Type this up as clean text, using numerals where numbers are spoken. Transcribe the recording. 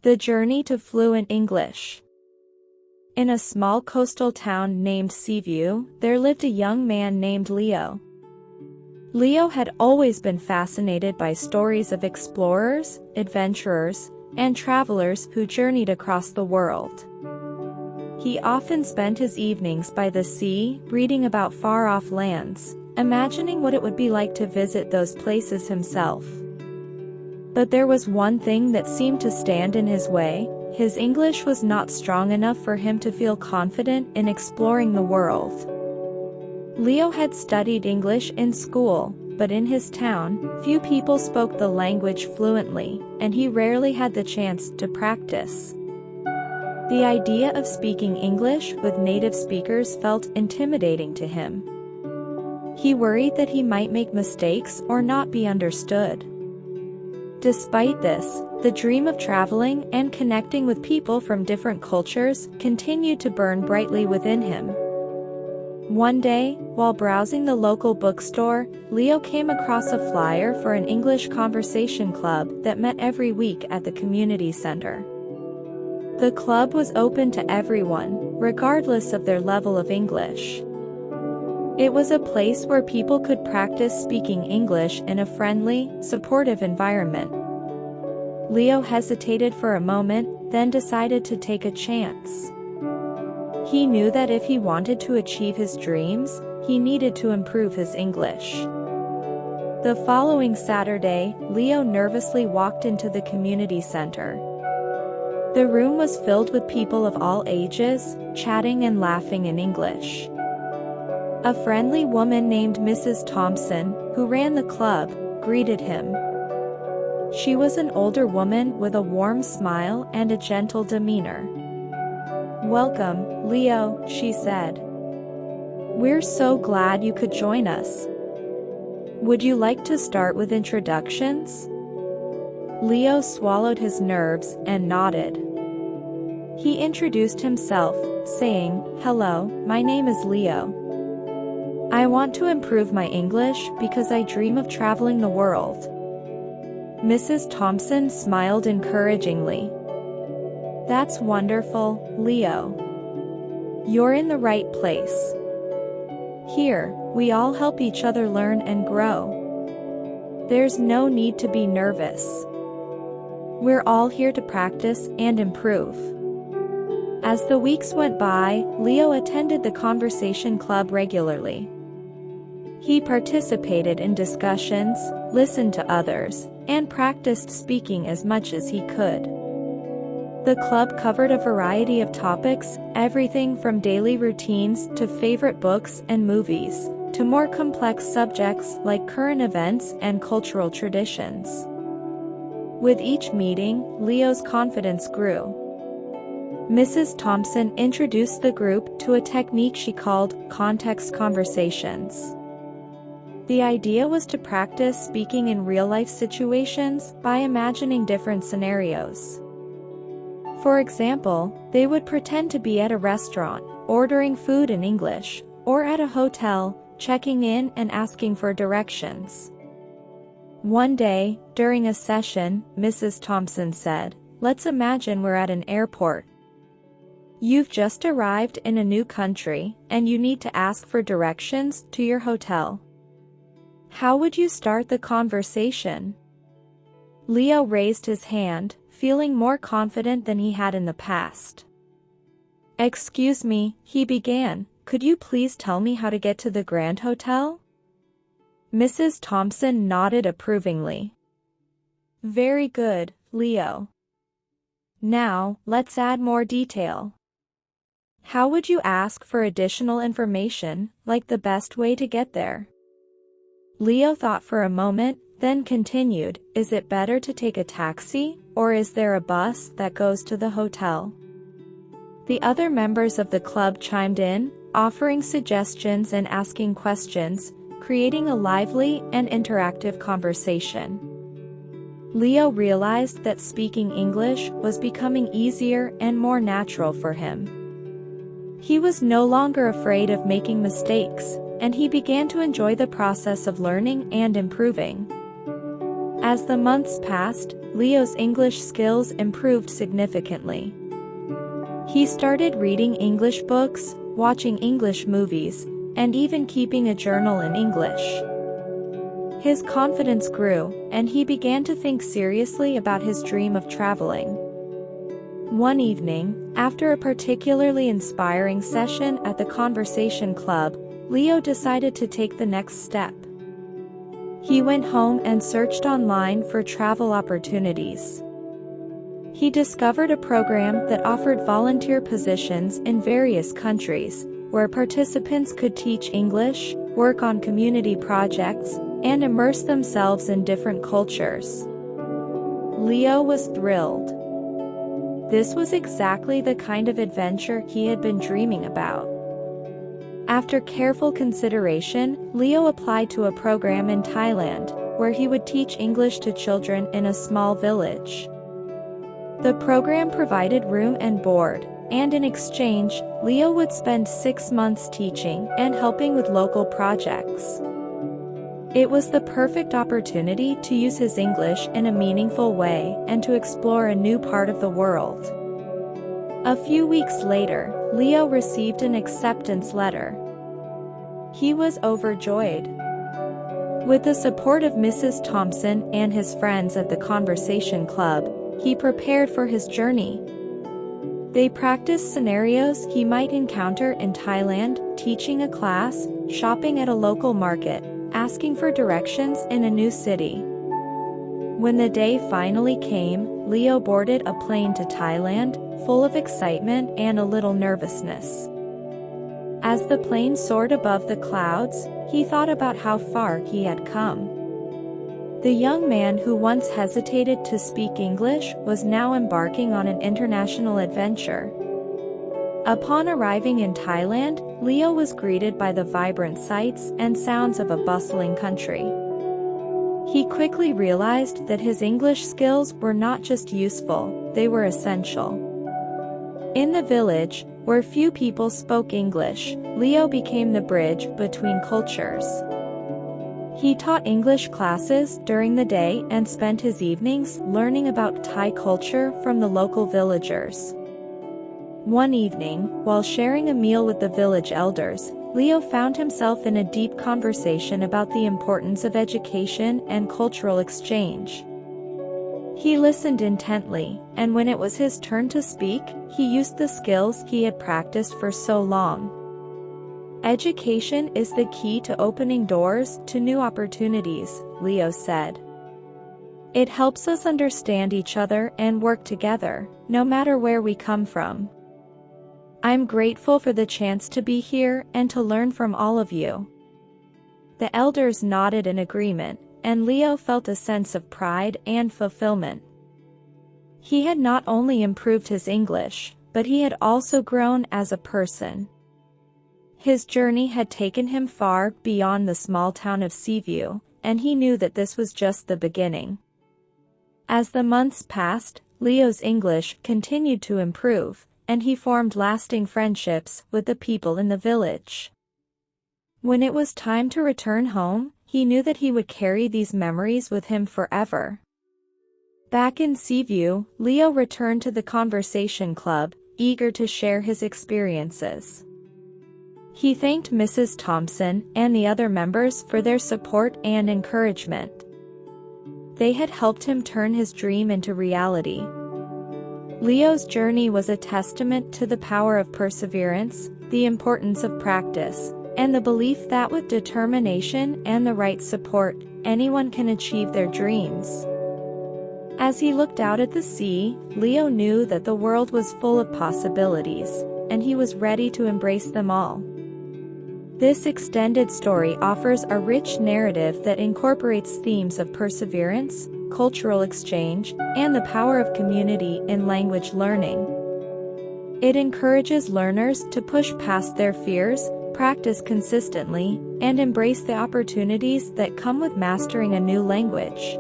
The journey to fluent English. In a small coastal town named Seaview, there lived a young man named Leo. Leo had always been fascinated by stories of explorers, adventurers, and travelers who journeyed across the world. He often spent his evenings by the sea, reading about far-off lands, imagining what it would be like to visit those places himself. But there was one thing that seemed to stand in his way. His English was not strong enough for him to feel confident in exploring the world. Leo had studied English in school, but in his town, few people spoke the language fluently, and he rarely had the chance to practice. The idea of speaking English with native speakers felt intimidating to him. He worried that he might make mistakes or not be understood. Despite this, the dream of traveling and connecting with people from different cultures continued to burn brightly within him. One day, while browsing the local bookstore, Leo came across a flyer for an English conversation club that met every week at the community center. The club was open to everyone, regardless of their level of English. It was a place where people could practice speaking English in a friendly, supportive environment. Leo hesitated for a moment, then decided to take a chance. He knew that if he wanted to achieve his dreams, he needed to improve his English. The following Saturday, Leo nervously walked into the community center. The room was filled with people of all ages, chatting and laughing in English. A friendly woman named Mrs. Thompson, who ran the club, greeted him. She was an older woman with a warm smile and a gentle demeanor. "Welcome, Leo," she said. "We're so glad you could join us. Would you like to start with introductions?" Leo swallowed his nerves and nodded. He introduced himself, saying, "Hello, my name is Leo. I want to improve my English because I dream of traveling the world." Mrs. Thompson smiled encouragingly. "That's wonderful, Leo. You're in the right place. Here, we all help each other learn and grow. There's no need to be nervous. We're all here to practice and improve." As the weeks went by, Leo attended the conversation club regularly. He participated in discussions, listened to others, and practiced speaking as much as he could. The club covered a variety of topics, everything from daily routines to favorite books and movies, to more complex subjects like current events and cultural traditions. With each meeting, Leo's confidence grew. Mrs. Thompson introduced the group to a technique she called context conversations. The idea was to practice speaking in real-life situations by imagining different scenarios. For example, they would pretend to be at a restaurant, ordering food in English, or at a hotel, checking in and asking for directions. One day, during a session, Mrs. Thompson said, "Let's imagine we're at an airport. You've just arrived in a new country, and you need to ask for directions to your hotel. How would you start the conversation?" Leo raised his hand, feeling more confident than he had in the past. "Excuse me," he began, "could you please tell me how to get to the Grand Hotel?" Mrs. Thompson nodded approvingly. "Very good, Leo. Now, let's add more detail. How would you ask for additional information, like the best way to get there?" Leo thought for a moment, then continued, "Is it better to take a taxi, or is there a bus that goes to the hotel?" The other members of the club chimed in, offering suggestions and asking questions, creating a lively and interactive conversation. Leo realized that speaking English was becoming easier and more natural for him. He was no longer afraid of making mistakes, and he began to enjoy the process of learning and improving. As the months passed, Leo's English skills improved significantly. He started reading English books, watching English movies, and even keeping a journal in English. His confidence grew, and he began to think seriously about his dream of traveling. One evening, after a particularly inspiring session at the Conversation Club, Leo decided to take the next step. He went home and searched online for travel opportunities. He discovered a program that offered volunteer positions in various countries, where participants could teach English, work on community projects, and immerse themselves in different cultures. Leo was thrilled. This was exactly the kind of adventure he had been dreaming about. After careful consideration, Leo applied to a program in Thailand, where he would teach English to children in a small village. The program provided room and board, and in exchange, Leo would spend 6 months teaching and helping with local projects. It was the perfect opportunity to use his English in a meaningful way and to explore a new part of the world. A few weeks later, Leo received an acceptance letter. He was overjoyed. With the support of Mrs. Thompson and his friends at the Conversation Club, he prepared for his journey. They practiced scenarios he might encounter in Thailand, teaching a class, shopping at a local market, asking for directions in a new city. When the day finally came, Leo boarded a plane to Thailand, full of excitement and a little nervousness. As the plane soared above the clouds, he thought about how far he had come. The young man who once hesitated to speak English was now embarking on an international adventure. Upon arriving in Thailand, Leo was greeted by the vibrant sights and sounds of a bustling country. He quickly realized that his English skills were not just useful, they were essential. In the village, where few people spoke English, Leo became the bridge between cultures. He taught English classes during the day and spent his evenings learning about Thai culture from the local villagers. One evening, while sharing a meal with the village elders, Leo found himself in a deep conversation about the importance of education and cultural exchange. He listened intently, and when it was his turn to speak, he used the skills he had practiced for so long. Education is the key to opening doors to new opportunities, Leo said. It helps us understand each other and work together, no matter where we come from. I'm grateful for the chance to be here and to learn from all of you. The elders nodded in agreement, and Leo felt a sense of pride and fulfillment. He had not only improved his English, but he had also grown as a person. His journey had taken him far beyond the small town of Seaview, and he knew that this was just the beginning. As the months passed, Leo's English continued to improve, and he formed lasting friendships with the people in the village. When it was time to return home, he knew that he would carry these memories with him forever. Back in Seaview, Leo returned to the Conversation Club, eager to share his experiences. He thanked Mrs. Thompson and the other members for their support and encouragement. They had helped him turn his dream into reality. Leo's journey was a testament to the power of perseverance, the importance of practice, and the belief that with determination and the right support, anyone can achieve their dreams. As he looked out at the sea, Leo knew that the world was full of possibilities, and he was ready to embrace them all. This extended story offers a rich narrative that incorporates themes of perseverance, cultural exchange, and the power of community in language learning. It encourages learners to push past their fears, practice consistently, and embrace the opportunities that come with mastering a new language.